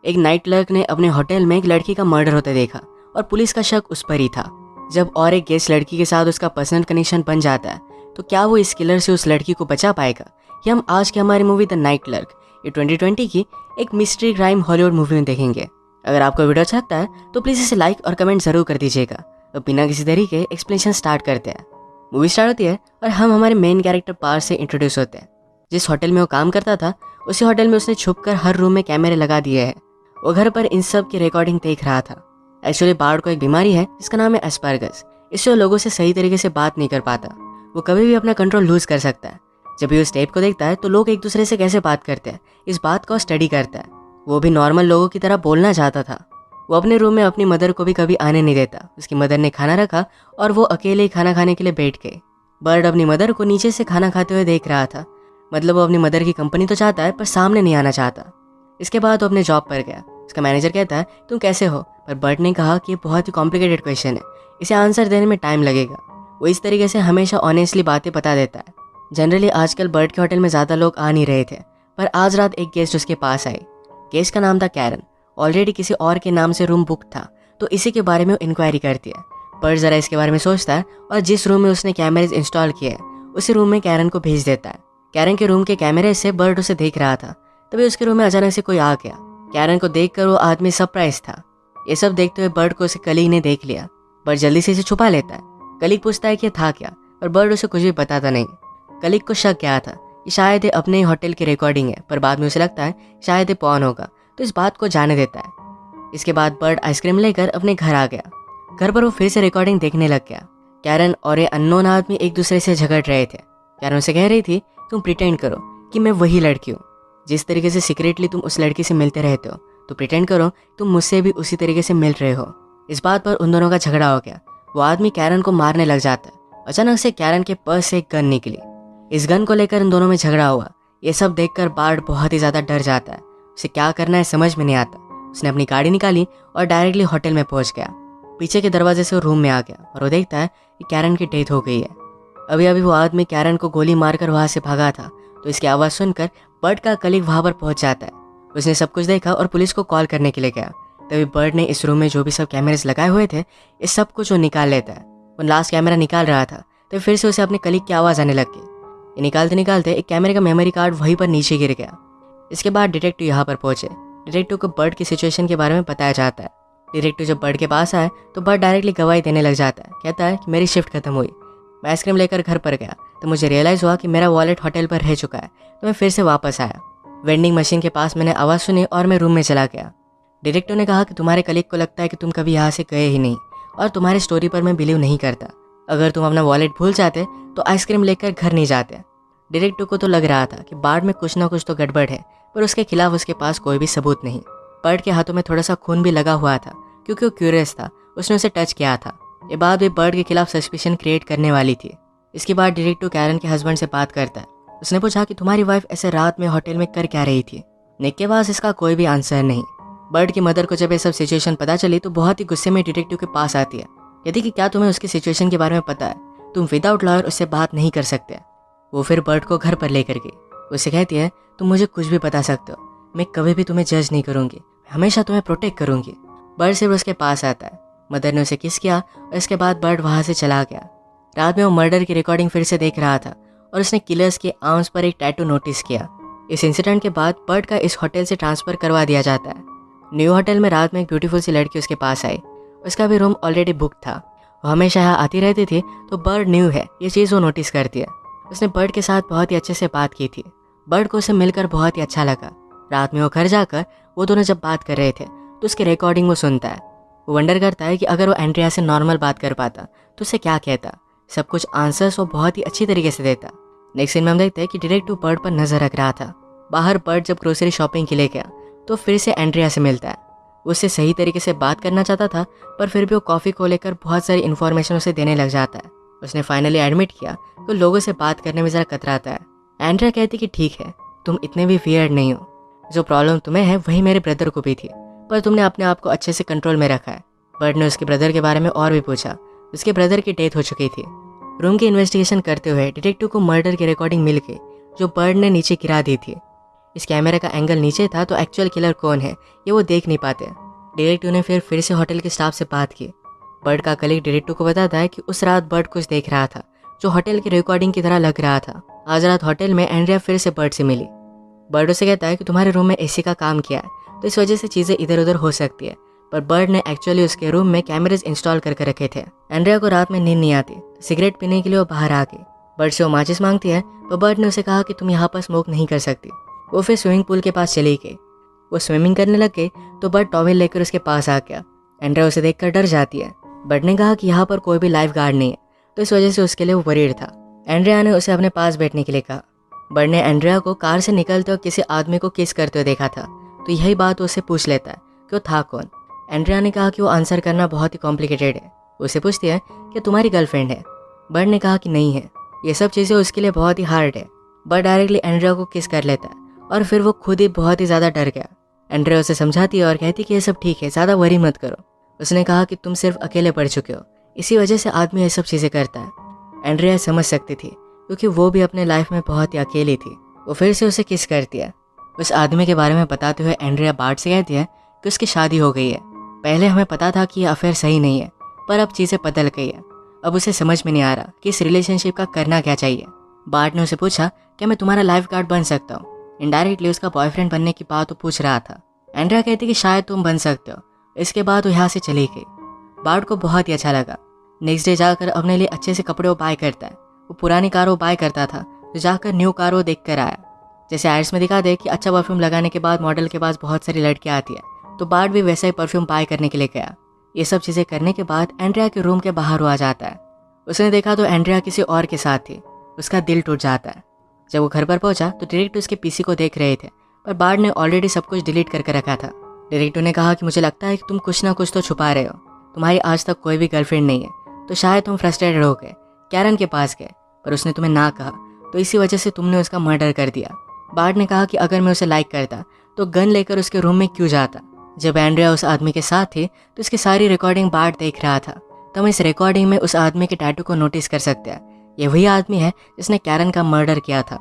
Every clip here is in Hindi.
एक नाइट क्लर्क ने अपने होटल में एक लड़की का मर्डर होते देखा और पुलिस का शक उस पर ही था। जब और एक गेस्ट लड़की के साथ उसका पर्सनल कनेक्शन बन जाता है तो क्या वो इस किलर से उस लड़की को बचा पाएगा? ये हम आज की हमारी मूवी द नाइट क्लर्क, ये 2020 की एक मिस्ट्री क्राइम हॉलीवुड मूवी में देखेंगे। अगर आपको वीडियो अच्छा लगता है तो प्लीज़ इसे लाइक और कमेंट जरूर कर दीजिएगा। तो बिना किसी देरी के एक्सप्लेनेशन स्टार्ट करते हैं। मूवी स्टार्ट होती है और हम हमारे मेन कैरेक्टर पार से इंट्रोड्यूस होते हैं। जिस होटल में वो काम करता था उसी होटल में उसने छुपकर हर रूम में कैमरे लगा दिए हैं। वो घर पर इन सब की रिकॉर्डिंग देख रहा था। एक्चुअली बार्ड को एक बीमारी है जिसका नाम है एस्पर्गस। इससे वो लोगों से सही तरीके से बात नहीं कर पाता। वो कभी भी अपना कंट्रोल लूज कर सकता है। जब भी उस टेप को देखता है तो लोग एक दूसरे से कैसे बात करते हैं इस बात को स्टडी करता है। वो भी नॉर्मल लोगों की तरह बोलना चाहता था। वो अपने रूम में अपनी मदर को भी कभी आने नहीं देता। उसकी मदर ने खाना रखा और वो अकेले ही खाना खाने के लिए बैठ गए। बर्ड अपनी मदर को नीचे से खाना खाते हुए देख रहा था। मतलब वो अपनी मदर की कंपनी तो चाहता है पर सामने नहीं आना चाहता। इसके बाद वो अपने जॉब पर गया। उसका मैनेजर कहता है तुम कैसे हो, पर बर्ड ने कहा कि ये बहुत ही कॉम्प्लिकेटेड क्वेश्चन है, इसे आंसर देने में टाइम लगेगा। वो इस तरीके से हमेशा ऑनेस्टली बातें बता देता है। जनरली आजकल बर्ड के होटल में ज़्यादा लोग आ नहीं रहे थे, पर आज रात एक गेस्ट उसके पास आई। गेस्ट का नाम था कैरन। ऑलरेडी किसी और के नाम से रूम बुक था तो इसी के बारे में वो इंक्वायरी करती है। बर्ड ज़रा इसके बारे में सोचता है और जिस रूम में उसने कैमरेज इंस्टॉल किए हैं उसी रूम में कैरन को भेज देता है। कैरन के रूम के कैमरे से बर्ड उसे देख रहा था। तभी उसके रूम में अचानक से कोई आ गया। कैरन को देखकर वो आदमी सरप्राइज था। ये सब देखते हुए बर्ड को उसे कलीग ने देख लिया। बर्ड जल्दी से इसे छुपा लेता है। कलीग पूछता है कि ये था क्या, पर बर्ड उसे कुछ भी बताता नहीं। कलीग को शक क्या था कि शायद ये अपने ही होटल की रिकॉर्डिंग है, पर बाद में उसे लगता है शायद ये पॉन होगा तो इस बात को जाने देता है। इसके बाद बर्ड आइसक्रीम लेकर अपने घर आ गया। घर पर वो फिर से रिकॉर्डिंग देखने लग गया। कैरन और ये अननोन आदमी एक दूसरे से झगड़ रहे थे। कैरन उसे कह रही थी तुम प्रिटेंड करो कि मैं वही लड़की हूँ। जिस तरीके से सीक्रेटली तुम उस लड़की से मिलते रहते हो तो प्रिटेंड करो तुम मुझसे भी उसी तरीके से मिल रहे हो। इस बात पर उन दोनों का झगड़ा हो गया। वो आदमी कैरन को मारने लग जाता है। अचानक से कैरन के पर्स से एक गन निकली। इस गन को लेकर इन दोनों में झगड़ा हुआ। ये सब देखकर बार्ड बहुत ही ज़्यादा डर जाता है। उसे क्या करना है समझ में नहीं आता। उसने अपनी गाड़ी निकाली और डायरेक्टली होटल में पहुंच गया। पीछे के दरवाजे से वो रूम में आ गया और वो देखता है कि कैरन की डेथ हो गई है। अभी अभी वो आदमी कैरन को गोली मारकर वहाँ से भागा था तो इसकी आवाज़ सुनकर बर्ड का कलीग वहाँ पर पहुँच जाता है। उसने सब कुछ देखा और पुलिस को कॉल करने के लिए गया। तभी बर्ड ने इस रूम में जो भी सब कैमरेज लगाए हुए थे इस सब कुछ वो निकाल लेता है। वो लास्ट कैमरा निकाल रहा था तो फिर से उसे अपने कलीग की आवाज़ आने लग गई। ये निकालते निकालते एक कैमरे का मेमोरी कार्ड वहीं पर नीचे गिर गया। इसके बाद डिटेक्टिव यहाँ पर पहुंचे। डिटेक्टिव को बर्ड की सिचुएशन के बारे में बताया जाता है। डिटेक्टिव जब बर्ड के पास आए तो बर्ड डायरेक्टली गवाही देने लग जाता है। कहता है कि मेरी शिफ्ट खत्म हुई, मैं आइसक्रीम लेकर घर पर गया तो मुझे रियलाइज़ हुआ कि मेरा वॉलेट होटल पर रह चुका है तो मैं फिर से वापस आया। वेंडिंग मशीन के पास मैंने आवाज़ सुनी और मैं रूम में चला गया। डिटेक्टिव ने कहा कि तुम्हारे कलीग को लगता है कि तुम कभी यहाँ से गए ही नहीं और तुम्हारी स्टोरी पर मैं बिलीव नहीं करता। अगर तुम अपना वॉलेट भूल जाते तो आइसक्रीम लेकर घर नहीं जाते। डिटेक्टिव को तो लग रहा था कि बार्ड में कुछ ना कुछ तो गड़बड़ है, पर उसके खिलाफ उसके पास कोई भी सबूत नहीं। बर्ड के हाथों में थोड़ा सा खून भी लगा हुआ था क्योंकि वो क्यूरियस था। उसने उसे टच किया था। ये बात भी बर्ड के खिलाफ सस्पिशन क्रिएट करने वाली थी। इसके बाद डिटेक्टिव कैरन के हस्बैंड से बात करता है। उसने पूछा कि तुम्हारी वाइफ ऐसे रात में होटल में कर क्या रही थी। निक के पास इसका कोई भी आंसर नहीं। बर्ड की मदर को जब ये सब सिचुएशन पता चली तो बहुत ही गुस्से में डिटेक्टिव के पास आती है। कहती कि क्या तुम्हें उसकी सिचुएशन के बारे में पता है, तुम विदाउट लॉयर उससे बात नहीं कर सकते। वो फिर बर्ड को घर पर लेकर गई। उससे कहती है तुम मुझे कुछ भी बता सकते हो, मैं कभी भी तुम्हें जज नहीं करूँगी, हमेशा तुम्हें प्रोटेक्ट करूँगी। बर्ड सिर्फ उसके पास आता है। मदर ने उसे किस किया और इसके बाद बर्ड वहाँ से चला गया। रात में वो मर्डर की रिकॉर्डिंग फिर से देख रहा था और उसने किलर्स के आर्म्स पर एक टैटू नोटिस किया। इस इंसिडेंट के बाद बर्ड का इस होटल से ट्रांसफ़र करवा दिया जाता है। न्यू होटल में रात में एक ब्यूटीफुल सी लड़की उसके पास आई। उसका भी रूम ऑलरेडी बुक था। वो हमेशा यहाँ आती रहती थी तो बर्ड न्यू है ये चीज़ वो नोटिस करती है। उसने बर्ड के साथ बहुत ही अच्छे से बात की थी। बर्ड को उसे मिलकर बहुत ही अच्छा लगा। रात में वो घर जाकर वो दोनों जब बात कर रहे थे तो उसकी रिकॉर्डिंग वो सुनता है। वो वंडर करता है कि अगर वो एंड्रिया से नॉर्मल बात कर पाता तो उसे क्या कहता। सब कुछ आंसर्स वो बहुत ही अच्छी तरीके से देता। नेक्स्ट सीन में हम देखते हैं कि डिटेक्टिव बर्ड पर नजर रख रहा था। बाहर बर्ड जब ग्रोसरी शॉपिंग के लिए गया तो फिर से एंड्रिया से मिलता है। उससे सही तरीके से बात करना चाहता था पर फिर भी वो कॉफ़ी को लेकर बहुत सारी इन्फॉर्मेशन उसे देने लग जाता है। उसने फाइनली एडमिट किया तो लोगों से बात करने में ज़रा कतराता है। एंड्रिया कहती कि ठीक है तुम इतने भी वियर्ड नहीं हो, जो प्रॉब्लम तुम्हें है वही मेरे ब्रदर को भी थी, पर तुमने अपने आप को अच्छे से कंट्रोल में रखा है। बर्ड ने उसके ब्रदर के बारे में और भी पूछा। उसके ब्रदर की डेथ हो चुकी थी। रूम की इन्वेस्टिगेशन करते हुए डिटेक्टिव को मर्डर की रिकॉर्डिंग मिल गई जो बर्ड ने नीचे गिरा दी थी। इस कैमरे का एंगल नीचे था तो एक्चुअल किलर कौन है ये वो देख नहीं पाते। डिटेक्टिव ने फिर से होटल के स्टाफ से बात की। बर्ड का कलीग डिटेक्टिव को बताता है कि उस रात बर्ड कुछ देख रहा था जो होटल की रिकॉर्डिंग की तरह लग रहा था। आज रात होटल में एंड्रिया फिर से बर्ड से मिली। बर्ड उसे कहता है कि तुम्हारे रूम में एसी का काम किया है तो इस वजह से चीज़ें इधर उधर हो सकती है, पर बर्ड ने एक्चुअली उसके रूम में कैमरेज इंस्टॉल करके रखे थे। एंड्रिया को रात में नींद नहीं आती तो सिगरेट पीने के लिए वो बाहर आ गई। बर्ड से वो माचिस मांगती है पर बर्ड ने उसे कहा कि तुम यहाँ पर स्मोक नहीं कर सकती। वो फिर स्विमिंग पूल के पास चली गई। वो स्विमिंग करने लग गई तो बर्ड टॉवेल लेकर उसके पास आ गया। एंड्रिया उसे देखकर डर जाती है। बर्ड ने कहा कि यहाँ पर कोई भी लाइफ गार्ड नहीं है तो इस वजह से उसके लिए वो वरीड था। एंड्रिया ने उसे अपने पास बैठने के लिए कहा। बर्ड ने एंड्रिया को कार से निकलते हुए किसी आदमी को किस करते हुए देखा था तो यही बात उससे पूछ लेता है कि वो था कौन। एंड्रिया ने कहा कि वो आंसर करना बहुत ही कॉम्प्लिकेटेड है। उसे पूछती है कि तुम्हारी गर्लफ्रेंड है। बर्ड ने कहा कि नहीं है। ये सब चीज़ें उसके लिए बहुत ही हार्ड है। बर्ड डायरेक्टली एंड्रिया को किस कर लेता है और फिर वो खुद ही बहुत ही ज़्यादा डर गया। एंड्रिया उसे समझाती है और कहती कि ये सब ठीक है, ज़्यादा वरी मत करो। उसने कहा कि तुम सिर्फ अकेले पड़ चुके हो, इसी वजह से आदमी ये सब चीज़ें करता है। एंड्रिया समझ सकती थी क्योंकि वो भी अपने लाइफ में बहुत ही अकेली थी। वो फिर से उसे किस करती है। उस आदमी के बारे में बताते हुए एंड्रिया बार्ट से कहती है कि उसकी शादी हो गई है। पहले हमें पता था कि ये अफेयर सही नहीं है, पर अब चीज़ें बदल गई है। अब उसे समझ में नहीं आ रहा कि इस रिलेशनशिप का करना क्या चाहिए। बार्ट ने उसे पूछा क्या मैं तुम्हारा लाइफ गार्ड बन सकता हूँ। इनडायरेक्टली उसका बॉयफ्रेंड बनने की बात वो पूछ रहा था। एंड्रिया कहती कि शायद तुम बन सकते हो। इसके बाद वो यहाँ से चली गई। बार्ट को बहुत ही अच्छा लगा। नेक्स्ट डे जाकर अपने लिए अच्छे से कपड़े वो बाय करता है। वो पुरानी कार वो बाय करता था तो जाकर न्यू कार वो देख कर आया। जैसे एड्स में दिखा दे कि अच्छा परफ्यूम लगाने के बाद मॉडल के पास बहुत सारी लड़कियाँ आती है, तो बार्ट भी वैसा ही परफ्यूम बाय करने के लिए गया। ये सब चीज़ें करने के बाद एंड्रिया के रूम के बाहर वो आ जाता है। उसने देखा तो एंड्रिया किसी और के साथ थी। उसका दिल टूट जाता है। जब वो घर पर पहुंचा तो डायरेक्टर उसके पीसी को देख रहे थे, पर बार्ट ने ऑलरेडी सब कुछ डिलीट करके रखा था। डायरेक्टर ने कहा कि मुझे लगता है कि तुम कुछ ना कुछ तो छुपा रहे हो। तुम्हारी आज तक कोई भी गर्लफ्रेंड नहीं है तो शायद तुम फ्रस्ट्रेटेड हो गए, कैरन के पास गए, पर उसने तुम्हें ना कहा तो इसी वजह से तुमने उसका मर्डर कर दिया। बार्ट ने कहा कि अगर मैं उसे लाइक करता तो गन लेकर उसके रूम में क्यों जाता। जब एंड्रिया उस आदमी के साथ थी तो उसकी सारी रिकॉर्डिंग बार्ट देख रहा था। तो हम इस रिकॉर्डिंग में उस आदमी के टैटू को नोटिस कर सकते हैं। ये वही आदमी है जिसने कैरन का मर्डर किया था।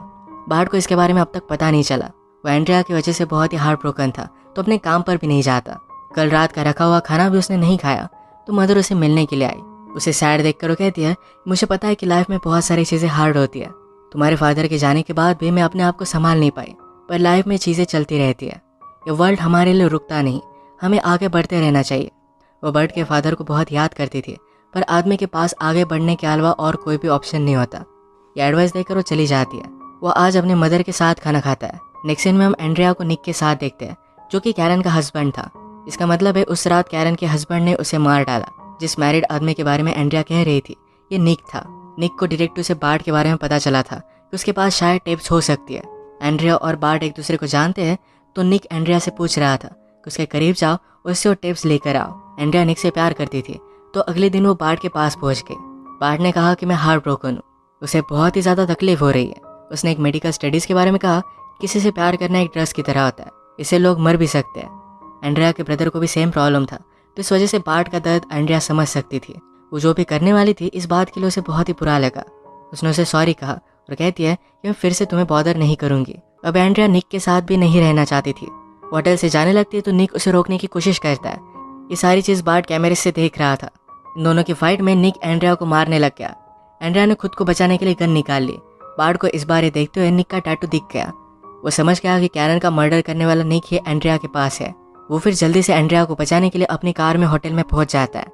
बार्ट को इसके बारे में अब तक पता नहीं चला। वो एंड्रिया की वजह से बहुत ही हार्ट ब्रोकन था तो अपने काम पर भी नहीं जाता। कल रात का रखा हुआ खाना भी उसने नहीं खाया तो मदर उसे मिलने के लिए आई। उसे सैड देखकर वो कहती है मुझे पता है कि लाइफ में बहुत सारी चीज़ें हार्ड होती है। तुम्हारे फादर के जाने के बाद भी मैं अपने आप को संभाल नहीं पाई, पर लाइफ में चीज़ें चलती रहती है। ये वर्ल्ड हमारे लिए रुकता नहीं, हमें आगे बढ़ते रहना चाहिए। वो बर्ड के फादर को बहुत याद करती थी, पर आदमी के पास आगे बढ़ने के अलावा और कोई भी ऑप्शन नहीं होता। ये एडवाइस देकर वो चली जाती है। वो आज अपने मदर के साथ खाना खाता है। नेक्स्ट सीन में हम एंड्रिया को निक के साथ देखते हैं जो कि कैरन का हस्बैंड था। इसका मतलब है उस रात कैरन के हस्बैंड ने उसे मार डाला। जिस मैरिड आदमी के बारे में एंड्रिया कह रही थी ये निक था। निक को डायरेक्टर से बार्ट के बारे में पता चला था कि उसके पास शायद टेप्स हो सकती है। एंड्रिया और बार्ट एक दूसरे को जानते हैं तो निक एंड्रिया से पूछ रहा था कि उसके करीब जाओ, उससे वो टेप्स लेकर आओ। एंड्रिया निक से प्यार करती थी तो अगले दिन वो बार्ट के पास पहुंच गई। बार्ट ने कहा कि मैं हार्ट ब्रोकन हूँ, उसे बहुत ही ज़्यादा तकलीफ हो रही है। उसने एक मेडिकल स्टडीज़ के बारे में कहा किसी से प्यार करना एक ड्रग्स की तरह होता है, इससे लोग मर भी सकते हैं। एंड्रिया के ब्रदर को भी सेम प्रॉब्लम था तो इस वजह से बार्ट का दर्द एंड्रिया समझ सकती थी। वो जो भी करने वाली थी इस बात के लिए उसे बहुत ही बुरा लगा। उसने उसे सॉरी कहा और कहती है कि मैं फिर से तुम्हें बॉदर नहीं करूंगी। अब एंड्रिया निक के साथ भी नहीं रहना चाहती थी। होटल से जाने लगती है तो निक उसे रोकने की कोशिश करता है। ये सारी चीज़ बार्ट कैमरे से देख रहा था। इन दोनों की फाइट में निक एंड्रिया को मारने लग गया। एंड्रिया ने खुद को बचाने के लिए गन निकाल ली। बार्ट को इस बार ये देखते हुए निक का टैटू दिख गया। वो समझ गया कि कैरन का मर्डर करने वाला निक ही एंड्रिया के पास है। वो फिर जल्दी से एंड्रिया को बचाने के लिए अपनी कार में होटल में पहुंच जाता है।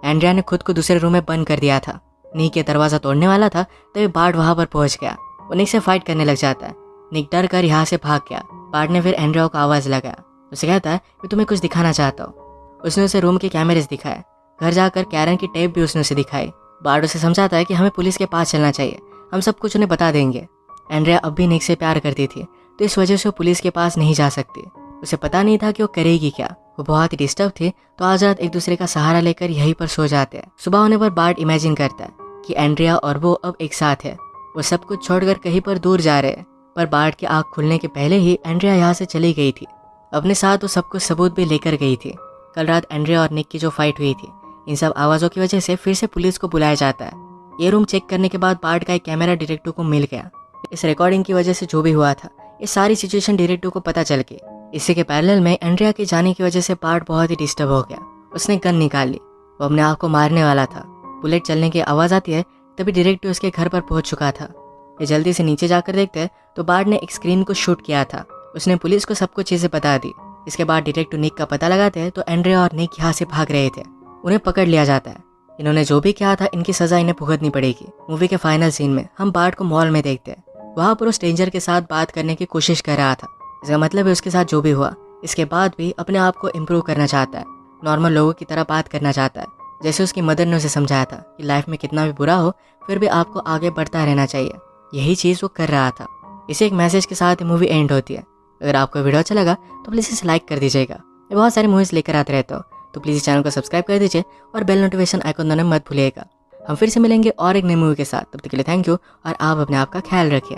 एंड्रिया ने खुद को दूसरे रूम में बंद कर दिया था। निक ये दरवाज़ा तोड़ने वाला था तभी बार्ट वहाँ पर पहुंच गया। वो निक से फाइट करने लग जाता है। निक डर कर यहाँ से भाग गया। बार्ट ने फिर एंड्रिया को आवाज़ लगाया। उसे कहता है मैं तुम्हें कुछ दिखाना चाहता हूँ। उसने उसे रूम के कैमरेज दिखाए। घर जाकर कैरन की टेप भी उसने उसे दिखाई। बार्ट उसे समझाता है कि हमें पुलिस के पास चलना चाहिए, हम सब कुछ उन्हें बता देंगे। एंड्रिया अब भी निक से प्यार करती थी तो इस वजह से वो पुलिस के पास नहीं जा सकती। उसे पता नहीं था कि वो करेगी क्या। वो बहुत ही डिस्टर्ब थी तो आज रात एक दूसरे का सहारा लेकर यहीं पर सो जाते हैं। सुबह होने पर बार्ट इमेजिन करता है कि एंड्रिया और वो अब एक साथ है। वो सब कुछ छोड़कर कहीं पर दूर जा रहे हैं, पर बार्ट की आँख खुलने के पहले ही एंड्रिया यहाँ से चली गई थी। अपने साथ वो सब कुछ सबूत भी लेकर गई थी। कल रात एंड्रिया और निक की जो फाइट हुई थी, इन सब आवाज़ों की वजह से फिर से पुलिस को बुलाया जाता है। ये रूम चेक करने के बाद बार्ट का एक कैमरा डिटेक्टिव को मिल गया। इस रिकॉर्डिंग की वजह से जो भी हुआ था ये सारी सिचुएशन डिटेक्टिव को पता चल गई। इसी के पैरेलल में एंड्रिया के जाने की वजह से पार्ट बहुत ही डिस्टर्ब हो गया। उसने गन निकाल ली, वो अपने आप को मारने वाला था। बुलेट चलने की आवाज़ आती है, तभी डिटेक्टिव उसके घर पर पहुंच चुका था। ये जल्दी से नीचे जाकर देखते हैं तो बार्ड ने एक स्क्रीन को शूट किया था। उसने पुलिस को सब कुछ चीज़ें बता दी। इसके बाद डिटेक्टिव निक का पता लगाते हैं तो एंड्रिया और निक यहाँ से भाग रहे थे। उन्हें पकड़ लिया जाता है। इन्होंने जो भी किया था इनकी सज़ा इन्हें भुगतनी पड़ेगी। मूवी के फाइनल सीन में हम बार्ड को मॉल में देखते हैं। वहाँ पर उस स्ट्रेंजर के साथ बात करने की कोशिश कर रहा था। इसका मतलब है उसके साथ जो भी हुआ इसके बाद भी अपने आप को इम्प्रूव करना चाहता है, नॉर्मल लोगों की तरह बात करना चाहता है। जैसे उसकी मदर ने उसे समझाया था कि लाइफ में कितना भी बुरा हो फिर भी आपको आगे बढ़ता रहना चाहिए, यही चीज़ वो कर रहा था। इसे एक मैसेज के साथ मूवी एंड होती है। अगर आपको वीडियो अच्छा लगा तो प्लीज़ इसे लाइक कर दीजिएगा। मैं बहुत सारे मूवीज़ लेकर आते रहता हूँ, तो प्लीज़ इस चैनल को सब्सक्राइब कर दीजिए और बेल नोटिफिकेशन आइकन दबाना मत भूलिएगा। हम फिर से मिलेंगे और एक नई मूवी के साथ। तब तक के लिए थैंक यू और आप अपने आप का ख्याल रखिए।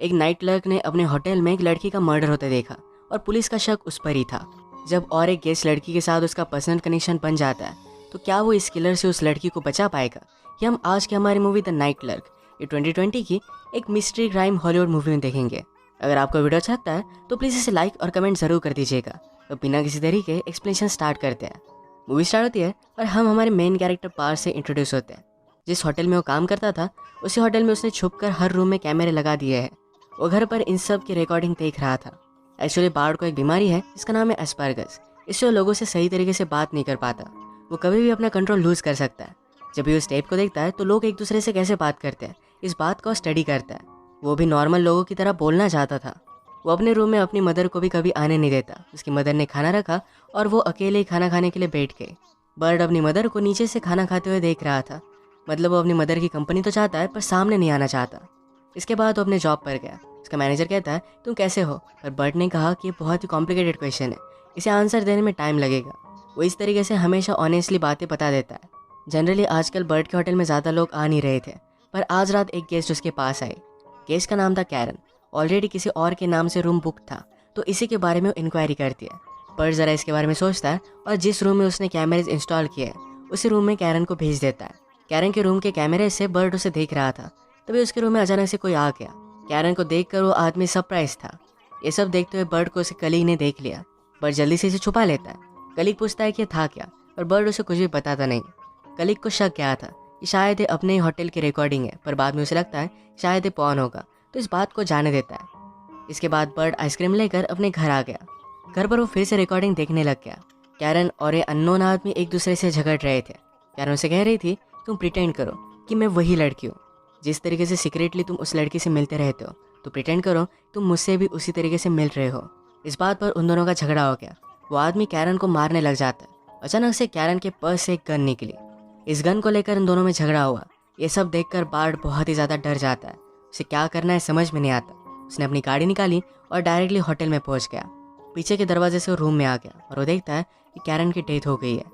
एक नाइट क्लर्क ने अपने होटल में एक लड़की का मर्डर होते देखा और पुलिस का शक उस पर ही था। जब और एक गेस्ट लड़की के साथ उसका पर्सनल कनेक्शन बन जाता है तो क्या वो इस किलर से उस लड़की को बचा पाएगा? ये हम आज की हमारी मूवी द नाइट क्लर्क, ये 2020 की एक मिस्ट्री क्राइम हॉलीवुड मूवी में देखेंगे। अगर आपको वीडियो अच्छा लगता है तो प्लीज़ इसे लाइक और कमेंट ज़रूर कर दीजिएगा। तो बिना किसी तरीके एक्सप्लेनेशन स्टार्ट करते हैं। मूवी स्टार्ट होती है और हम हमारे मेन कैरेक्टर पार से इंट्रोड्यूस होते हैं। जिस होटल में वो काम करता था उसी होटल में उसने छुपकर हर रूम में कैमरे लगा दिए हैं। वो घर पर इन सब की रिकॉर्डिंग देख रहा था। एक्चुअली बार्ड को एक बीमारी है जिसका नाम है एस्पर्गस। इससे वो लोगों से सही तरीके से बात नहीं कर पाता। वो कभी भी अपना कंट्रोल लूज़ कर सकता है। जब भी उस टेप को देखता है तो लोग एक दूसरे से कैसे बात करते हैं इस बात को स्टडी करता है। वो भी नॉर्मल लोगों की तरह बोलना चाहता था। वो अपने रूम में अपनी मदर को भी कभी आने नहीं देता। उसकी मदर ने खाना रखा और वो अकेले ही खाना खाने के लिए बैठ गए। बर्ड अपनी मदर को नीचे से खाना खाते हुए देख रहा था। मतलब वो अपनी मदर की कंपनी तो चाहता है पर सामने नहीं आना चाहता। इसके बाद वो अपने जॉब पर गया। उसका मैनेजर कहता है तुम कैसे हो, पर बर्ड ने कहा कि ये बहुत ही कॉम्प्लिकेटेड क्वेश्चन है, इसे आंसर देने में टाइम लगेगा। वो इस तरीके से हमेशा ऑनेस्टली बातें बता देता है। जनरली आजकल बर्ड के होटल में ज़्यादा लोग आ नहीं रहे थे, पर आज रात एक गेस्ट उसके पास आए। गेस्ट का नाम था कैरन। ऑलरेडी किसी और के नाम से रूम बुक था तो इसी के बारे में वो इंक्वायरी करती है। बर्ड ज़रा इसके बारे में सोचता है और जिस रूम में उसने कैमरेज इंस्टॉल किए हैं उसी रूम में कैरन को भेज देता है। कैरन के रूम के कैमरे से बर्ड उसे देख रहा था। तभी उसके रूम में अचानक से कोई आ गया। कैरन को देखकर वो आदमी सरप्राइज था। ये सब देखते हुए बर्ड को उसके कलीग ने देख लिया। बर्ड जल्दी से इसे छुपा लेता है। कलीग पूछता है कि ये था क्या, और बर्ड उसे कुछ भी बताता नहीं। कलीग को शक क्या था कि शायद ये अपने ही होटल की रिकॉर्डिंग है, पर बाद में उसे लगता है शायद ये पॉन होगा, तो इस बात को जाने देता है। इसके बाद बर्ड आइसक्रीम लेकर अपने घर आ गया। घर पर वो फिर से रिकॉर्डिंग देखने लग गया। कैरन और ये अननोन आदमी एक दूसरे से झगड़ रहे थे। कैरन उसे कह रही थी तुम प्रिटेंड करो कि मैं वही लड़की हूँ। जिस तरीके से सीक्रेटली तुम उस लड़की से मिलते रहते हो तो प्रिटेंड करो तुम मुझसे भी उसी तरीके से मिल रहे हो। इस बात पर उन दोनों का झगड़ा हो गया। वो आदमी कैरन को मारने लग जाता है। अचानक से कैरन के पर्स से एक गन निकली। इस गन को लेकर इन दोनों में झगड़ा हुआ। ये सब देखकर बार्ड बहुत ही ज़्यादा डर जाता है। उसे क्या करना है समझ में नहीं आता। उसने अपनी गाड़ी निकाली और डायरेक्टली होटल में पहुंच गया। पीछे के दरवाजे से वो रूम में आ गया और वो देखता है कि कैरन की डेथ हो गई है।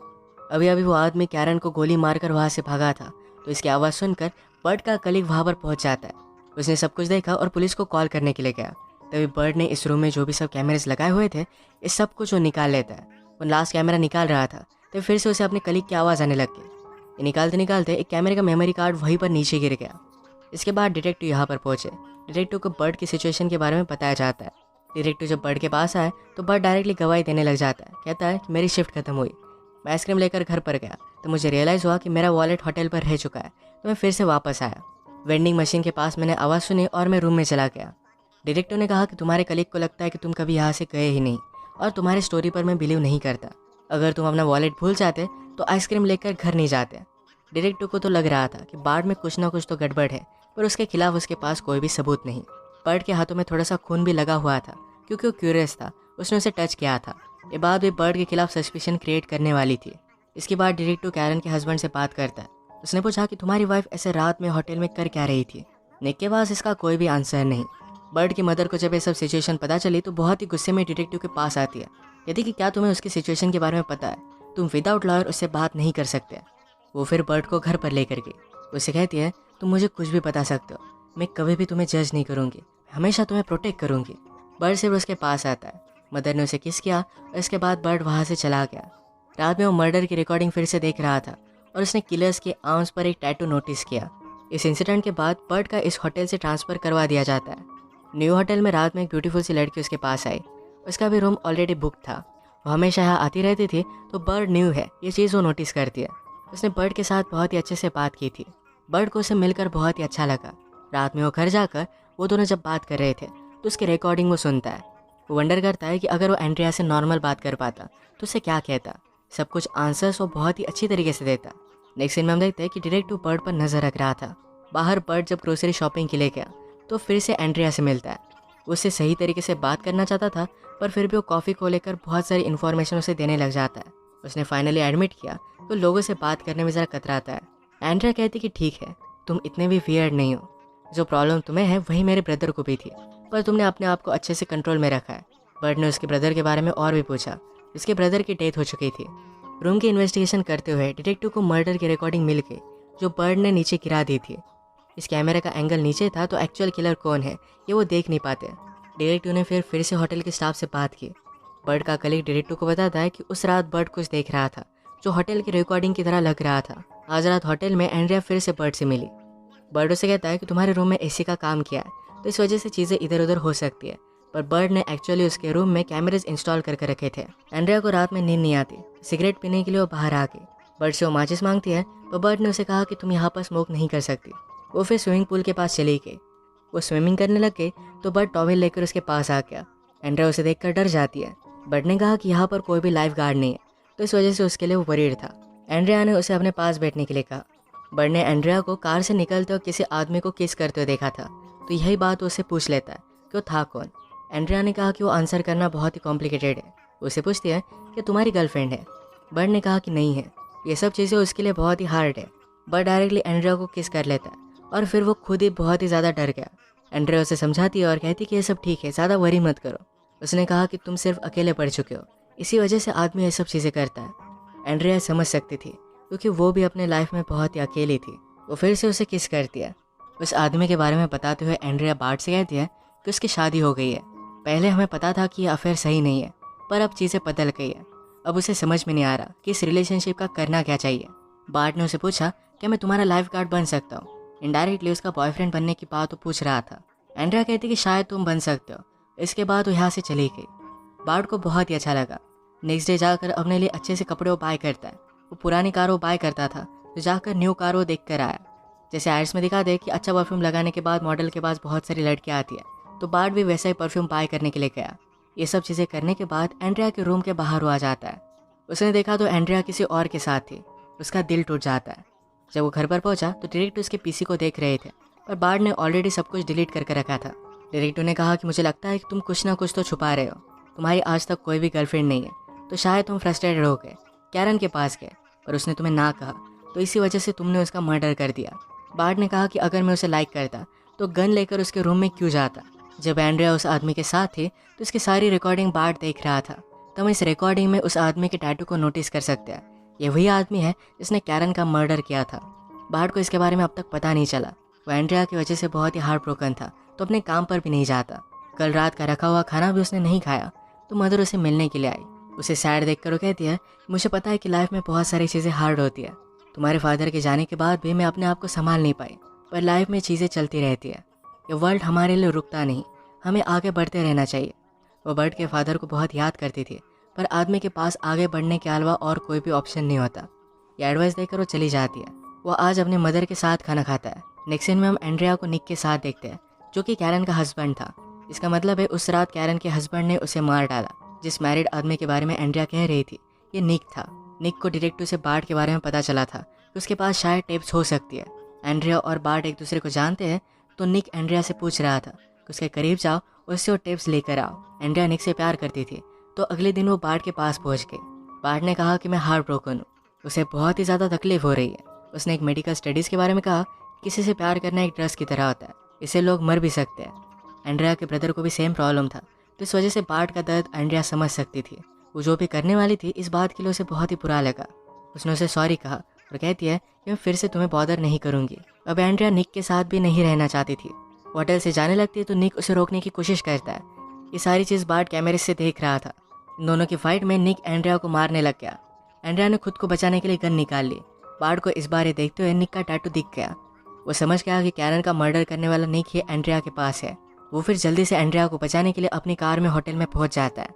अभी अभी वो आदमी कैरन को गोली मारकर वहाँ से भागा था, तो इसकी आवाज़ सुनकर बर्ड का कलीग वहाँ पर पहुँच जाता है। उसने सब कुछ देखा और पुलिस को कॉल करने के लिए गया। तभी बर्ड ने इस रूम में जो भी सब कैमरेज लगाए हुए थे इस सब कुछ वो निकाल लेता है। वो लास्ट कैमरा निकाल रहा था तो फिर से उसे अपने कलीग की आवाज़ आने लग गई। ये निकालते निकालते एक कैमरे का मेमोरी कार्ड वहीं पर नीचे गिर गया। इसके बाद डिटेक्टिव यहाँ पर पहुँचे। डिटेक्टिव को बर्ड की सिचुएशन के बारे में बताया जाता है। डिटेक्टिव जब बर्ड के पास आए तो बर्ड डायरेक्टली गवाही देने लग जाता है। कहता है कि मेरी शिफ्ट खत्म हुई, मैं आइसक्रीम लेकर घर पर गया तो मुझे रियलाइज़ हुआ कि मेरा वॉलेट होटल पर रह चुका है, तो मैं फिर से वापस आया। वेंडिंग मशीन के पास मैंने आवाज़ सुनी और मैं रूम में चला गया। डिटेक्टिव ने कहा कि तुम्हारे कलीग को लगता है कि तुम कभी यहाँ से गए ही नहीं और तुम्हारी स्टोरी पर मैं बिलीव नहीं करता। अगर तुम अपना वॉलेट भूल जाते तो आइसक्रीम लेकर घर नहीं जाते। डिटेक्टिव को तो लग रहा था कि बार्ड में कुछ ना कुछ तो गड़बड़ है, पर उसके खिलाफ उसके पास कोई भी सबूत नहीं। बर्ड के हाथों में थोड़ा सा खून भी लगा हुआ था क्योंकि वो क्यूरियस था, उसने उसे टच किया था। ये बात भी बर्ड के खिलाफ सस्पिशन क्रिएट करने वाली थी। इसके बाद डिटेक्टिव कैरन के हस्बैंड से बात करता है। उसने पूछा कि तुम्हारी वाइफ ऐसे रात में होटल में कर क्या रही थी। निक के पास इसका कोई भी आंसर नहीं। बर्ड की मदर को जब ये सब सिचुएशन पता चली तो बहुत ही गुस्से में डिटेक्टिव के पास आती है। कहती कि क्या तुम्हें उसकी सिचुएशन के बारे में पता है, तुम विदाउट लॉयर उससे बात नहीं कर सकते। वो फिर बर्ड को घर पर लेकर गई। उसे कहती है तुम मुझे कुछ भी बता सकते हो, मैं कभी भी तुम्हें जज नहीं करूँगी, हमेशा तुम्हें प्रोटेक्ट करूँगी। बर्ड सिर्फ उसके पास आता है। मदर ने उसे किस किया और इसके बाद बर्ड वहाँ से चला गया। रात में वो मर्डर की रिकॉर्डिंग फिर से देख रहा था और उसने किलर्स के आर्म्स पर एक टैटू नोटिस किया। इस इंसिडेंट के बाद बर्ड का इस होटल से ट्रांसफ़र करवा दिया जाता है। न्यू होटल में रात में एक ब्यूटीफुल सी लड़की उसके पास आई। उसका भी रूम ऑलरेडी बुक था। वो हमेशा यहाँ आती रहती थी, तो बर्ड न्यू है ये चीज़ वो नोटिस करती है। उसने बर्ड के साथ बहुत ही अच्छे से बात की थी। बर्ड को उसे मिलकर बहुत ही अच्छा लगा। रात में वो घर जाकर वो दोनों जब बात कर रहे थे तो उसकी रिकॉर्डिंग वो सुनता है। वो वंडर करता है कि अगर वो एंड्रिया से नॉर्मल बात कर पाता तो उसे क्या कहता। सब कुछ आंसर्स वो बहुत ही अच्छी तरीके से देता। नेक्स्ट सीन में हम देखते हैं कि डिटेक्टिव बर्ड पर नजर रख रहा था। बाहर बर्ड जब ग्रोसरी शॉपिंग के लिए गया तो फिर से एंड्रिया से मिलता है। उससे सही तरीके से बात करना चाहता था, पर फिर भी वो कॉफ़ी को लेकर बहुत सारी इन्फॉर्मेशन उसे देने लग जाता है। उसने फाइनली एडमिट किया तो लोगों से बात करने में ज़रा कतराता है। एंड्रिया कहती कि ठीक है, तुम इतने भी वियर्ड नहीं हो। जो प्रॉब्लम तुम्हें है वही मेरे ब्रदर को भी थी, पर तुमने अपने आप को अच्छे से कंट्रोल में रखा है। बर्ड ने उसके ब्रदर के बारे में और भी पूछा। उसके ब्रदर की डेथ हो चुकी थी। रूम की इन्वेस्टिगेशन करते हुए डिटेक्टिव को मर्डर की रिकॉर्डिंग मिल गई जो बर्ड ने नीचे गिरा दी थी। इस कैमरे का एंगल नीचे था तो एक्चुअल किलर कौन है ये वो देख नहीं पाते। डिटेक्टिव ने फिर से होटल के स्टाफ से बात की। बर्ड का कलीग डिटेक्टिव को बताता है कि उस रात बर्ड कुछ देख रहा था जो होटल की रिकॉर्डिंग की तरह लग रहा था। आज रात होटल में एंड्रिया फिर से बर्ड से मिली। बर्ड उसे कहता है कि तुम्हारे रूम में एसी का काम किया है तो इस वजह से चीज़ें इधर उधर हो सकती है, पर बर्ड ने एक्चुअली उसके रूम में कैमरेज इंस्टॉल करके रखे थे। एंड्रिया को रात में नींद नहीं आती। सिगरेट पीने के लिए वो बाहर आ गई। बर्ड से वो माचिस मांगती है, पर बर्ड ने उसे कहा कि तुम यहाँ पर स्मोक नहीं कर सकती। वो फिर स्विमिंग पूल के पास चली गई। वो स्विमिंग करने लग गई तो बर्ड टॉवेल लेकर उसके पास आ गया। एंड्रिया उसे देखकर डर जाती है। बर्ड ने कहा कि यहाँ पर कोई भी लाइफ गार्ड नहीं है, तो इस वजह से उसके लिए वो वरीड था। एंड्रिया ने उसे अपने पास बैठने के लिए कहा। बर्ड ने एंड्रिया को कार से निकलते हुए किसी आदमी को किस करते हुए देखा था, तो यही बात उससे पूछ लेता है कि वो था कौन। एंड्रिया ने कहा कि वो आंसर करना बहुत ही कॉम्प्लिकेटेड है। उसे पूछती है कि तुम्हारी गर्लफ्रेंड है। बर्ड ने कहा कि नहीं है। ये सब चीज़ें उसके लिए बहुत ही हार्ड है। बर्ड डायरेक्टली एंड्रिया को किस कर लेता है और फिर वो खुद ही बहुत ही ज़्यादा डर गया। एंड्रिया उसे समझाती है और कहती कि ये सब ठीक है, ज़्यादा वरी मत करो। उसने कहा कि तुम सिर्फ अकेले पड़ चुके हो, इसी वजह से आदमी ये सब चीज़ें करता है। एंड्रिया समझ सकती थी क्योंकि वो भी अपने लाइफ में बहुत ही अकेली थी। वो फिर से उसे किस करती है। उस आदमी के बारे में बताते हुए एंड्रिया बार्ट से कहती है कि उसकी शादी हो गई है। पहले हमें पता था कि ये अफेयर सही नहीं है, पर अब चीज़ें बदल गई है। अब उसे समझ में नहीं आ रहा कि इस रिलेशनशिप का करना क्या चाहिए। बार्ट ने उसे पूछा कि मैं तुम्हारा लाइफ गार्ड बन सकता हूँ। इनडायरेक्टली उसका बॉयफ्रेंड बनने की बात वो पूछ रहा था। एंड्रिया कहती कि शायद तुम बन सकते हो। इसके बाद वो यहाँ से चली गई। बार्ट को बहुत ही अच्छा लगा। नेक्स्ट डे जाकर अपने लिए अच्छे से कपड़े वो बाय करता है। वो पुरानी कार वो बाय करता था तो जाकर न्यू कार वो देख कर आया। जैसे एड्स में दिखा दे कि अच्छा परफ्यूम लगाने के बाद मॉडल के पास बहुत सारी लड़कियाँ आती है, तो बार्ट भी वैसा ही परफ्यूम बाय करने के लिए गया। ये सब चीज़ें करने के बाद एंड्रिया के रूम के बाहर वो आ जाता है। उसने देखा तो एंड्रिया किसी और के साथ थी। उसका दिल टूट जाता है। जब वो घर पर पहुंचा तो डायरेक्टर उसके पीसी को देख रहे थे, पर बार्ट ने ऑलरेडी सब कुछ डिलीट करके रखा था। डायरेक्टर ने कहा कि मुझे लगता है कि तुम कुछ ना कुछ तो छुपा रहे हो। तुम्हारी आज तक कोई भी गर्लफ्रेंड नहीं है, तो शायद तुम फ्रस्ट्रेटेड हो गए, कैरन के पास गए, पर उसने तुम्हें ना कहा, तो इसी वजह से तुमने उसका मर्डर कर दिया। बार्ट ने कहा कि अगर मैं उसे लाइक करता तो गन लेकर उसके रूम में क्यों जाता। जब एंड्रिया उस आदमी के साथ थी तो उसकी सारी रिकॉर्डिंग बार्ट देख रहा था। तो हम इस रिकॉर्डिंग में उस आदमी के टैटू को नोटिस कर सकते हैं। ये वही आदमी है जिसने कैरन का मर्डर किया था। बार्ट को इसके बारे में अब तक पता नहीं चला। वो एंड्रिया की वजह से बहुत ही हार्ट ब्रोकन था, तो अपने काम पर भी नहीं जाता। कल रात का रखा हुआ खाना भी उसने नहीं खाया, तो मदर उसे मिलने के लिए आई। उसे सैड देखकर वो कहती है, मुझे पता है कि लाइफ में बहुत सारी चीज़ें हार्ड होती है। तुम्हारे फादर के जाने के बाद भी मैं अपने आप को संभाल नहीं पाई, पर लाइफ में चीज़ें चलती रहती है। ये वर्ल्ड हमारे लिए रुकता नहीं, हमें आगे बढ़ते रहना चाहिए। वो बर्ड के फादर को बहुत याद करती थी, पर आदमी के पास आगे बढ़ने के अलावा और कोई भी ऑप्शन नहीं होता। ये एडवाइस देकर वो चली जाती है। वो आज अपने मदर के साथ खाना खाता है। नेक्स्ट सीन में हम एंड्रिया को निक के साथ देखते हैं, जो कि कैरन का हस्बैंड था। इसका मतलब है उस रात कैरन के हस्बैंड ने उसे मार डाला। जिस मैरिड आदमी के बारे में एंड्रिया कह रही थी ये निक था। निक को डिटेक्टिव से बार्ट के बारे में पता चला था कि उसके पास शायद टेप्स हो सकती है। एंड्रिया और बार्ट एक दूसरे को जानते हैं, तो निक एंड्रिया से पूछ रहा था कि उसके करीब जाओ, उससे वो टेप्स लेकर आओ। एंड्रिया निक से प्यार करती थी, तो अगले दिन वो बार्ट के पास पहुंच गई। बार्ट ने कहा कि मैं हार्ट ब्रोकन हूँ, उसे बहुत ही ज़्यादा तकलीफ हो रही है। उसने एक मेडिकल स्टडीज़ के बारे में कहा, किसी से प्यार करना एक ड्रग्स की तरह होता है, इससे लोग मर भी सकते हैं। एंड्रिया के ब्रदर को भी सेम प्रॉब्लम था, तो इस वजह से बार्ट का दर्द एंड्रिया समझ सकती थी। वो जो भी करने वाली थी इस बात के लिए उसे बहुत ही बुरा लगा। उसने उसे सॉरी कहा और कहती है कि मैं फिर से तुम्हें बॉदर नहीं करूँगी। अब एंड्रिया निक के साथ भी नहीं रहना चाहती थी। होटल से जाने लगती है तो निक उसे रोकने की कोशिश करता है। ये सारी चीज़ बार्ट कैमरे से देख रहा था। इन दोनों की फाइट में निक एंड्रिया को मारने लग गया। एंड्रिया ने खुद को बचाने के लिए गन निकाल ली। बार्ट को इस बार ये देखते हुए निक का टैटू दिख गया। वो समझ गया कि कैरन का मर्डर करने वाला निक ही एंड्रिया के पास है। वो फिर जल्दी से एंड्रिया को बचाने के लिए अपनी कार में होटल में पहुंच जाता है।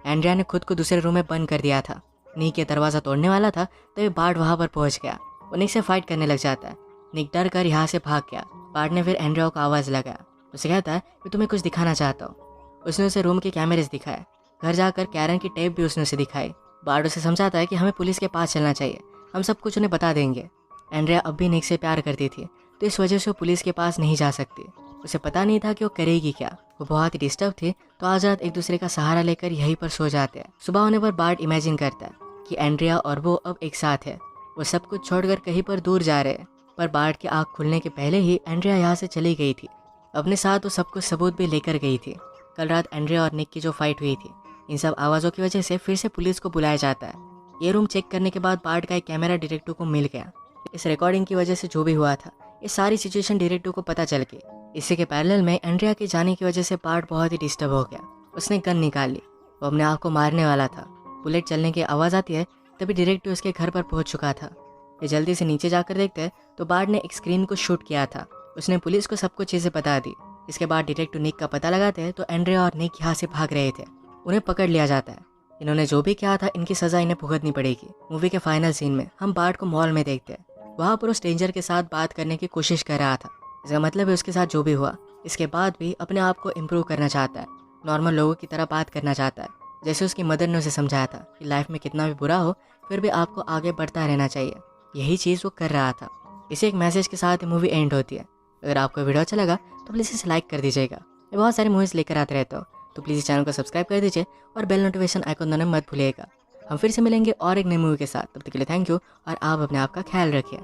एंड्रिया ने खुद को दूसरे रूम में बंद कर दिया था। निक ये दरवाज़ा तोड़ने वाला था तभी बार्ट वहाँ पर पहुंच गया। वो निक से फाइट करने लग जाता है। निक डर कर यहाँ से भाग गया। बार्ट ने फिर एंड्रिया को आवाज़ लगाया। उसे कहता है मैं तुम्हें कुछ दिखाना चाहता हूँ। उसने उसे रूम के कैमरेज दिखाए। घर जाकर कैरन की टेप भी उसने उसे दिखाई। बार्ट उसे समझाता है कि हमें पुलिस के पास चलना चाहिए, हम सब कुछ उन्हें बता देंगे। एंड्रिया अब भी निक से प्यार करती थी तो इस वजह से वो पुलिस के पास नहीं जा सकती। उसे पता नहीं था कि वो करेगी क्या। वो बहुत ही डिस्टर्ब थी तो आज रात एक दूसरे का सहारा लेकर यहीं पर सो जाते हैं। सुबह होने पर बार्ट इमेजिन करता है कि एंड्रिया और वो अब एक साथ है। वो सब कुछ छोड़कर कहीं पर दूर जा रहे हैं। पर बार्ट की आँख खुलने के पहले ही एंड्रिया यहाँ से चली गई थी। अपने साथ वो सब कुछ सबूत भी लेकर गई थी। कल रात एंड्रिया और निक की जो फाइट हुई थी, इन सब आवाज़ों की वजह से फिर से पुलिस को बुलाया जाता है। ये रूम चेक करने के बाद बार्ट का एक कैमरा डिटेक्टिव को मिल गया। इस रिकॉर्डिंग की वजह से जो भी हुआ था ये सारी सिचुएशन डिटेक्टिव को पता चल गई। इसी के पैरेलल में एंड्रिया के जाने की वजह से बार्ट बहुत ही डिस्टर्ब हो गया। उसने गन निकाल ली। वो अपने आप को मारने वाला था। बुलेट चलने की आवाज़ आती है तभी डिटेक्टिव उसके घर पर पहुंच चुका था। ये जल्दी से नीचे जाकर देखते हैं तो बार्ट ने एक स्क्रीन को शूट किया था। उसने पुलिस को सब कुछ चीज़ें बता दी। इसके बाद डिटेक्टिव निक का पता लगाते हैं तो एंड्रिया और निक यहाँ से भाग रहे थे। उन्हें पकड़ लिया जाता है। इन्होंने जो भी किया था इनकी सज़ा इन्हें भुगतनी पड़ेगी। मूवी के फाइनल सीन में हम बार्ट को मॉल में देखते हैं। वहाँ पर वो स्ट्रेंजर के साथ बात करने की कोशिश कर रहा था। इसका मतलब है उसके साथ जो भी हुआ इसके बाद भी अपने आप को इम्प्रूव करना चाहता है। नॉर्मल लोगों की तरह बात करना चाहता है। जैसे उसकी मदर ने उसे समझाया था कि लाइफ में कितना भी बुरा हो फिर भी आपको आगे बढ़ता रहना चाहिए। यही चीज़ वो कर रहा था। इसे एक मैसेज के साथ मूवी एंड होती है। अगर आपको वीडियो अच्छा लगा तो प्लीज़ इसे लाइक कर दीजिएगा। मैं बहुत सारे मूवीज़ लेकर आते रहता हूँ तो प्लीज़ इस चैनल को सब्सक्राइब कर दीजिए और बेल नोटिफिकेशन आइकन दबाना मत भूलिएगा। हम फिर से मिलेंगे और एक नई मूवी के साथ। तब तक के लिए थैंक यू और आप अपने आप का ख्याल रखिए।